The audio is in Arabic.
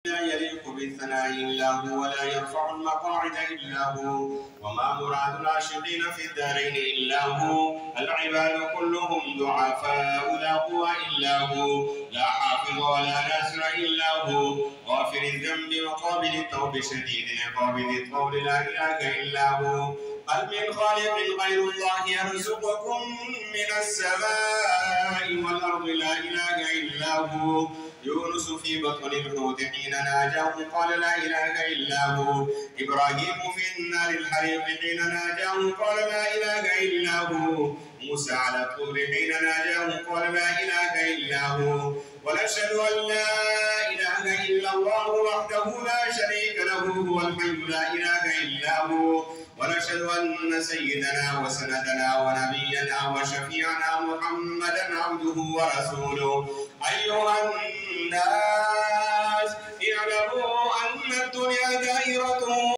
لا يليق بالثناء إلا هو ولا يرفع المقاعد إلا هو وما مراد العاشقين في الدارين إلا هو العباد كلهم ضعفاء لا قوة إلا هو لا حافظ ولا ناصر إلا هو غافر الذنب وقابل التوب شديد العقاب ذي الطول لا إله إلا هو هل من خالق غير الله يرزقكم من السماء والأرض لا إله إلا هو يونس في بطن الحوت حين ناجاه قال لا إله إلا هو إبراهيم في النار الحريق حين ناجاه قال لا إله إلا هو موسى على الطور حين ناجاه قال لا إله إلا هو ونشهد أن لا إله إلا الله وحده لا شريك له هو الحي لا إله إلا هو ونشهد أن سيدنا وسندنا ونبينا وشفيعنا محمدا عبده ورسوله أيها الناس اعلموا أن الدنيا دائرة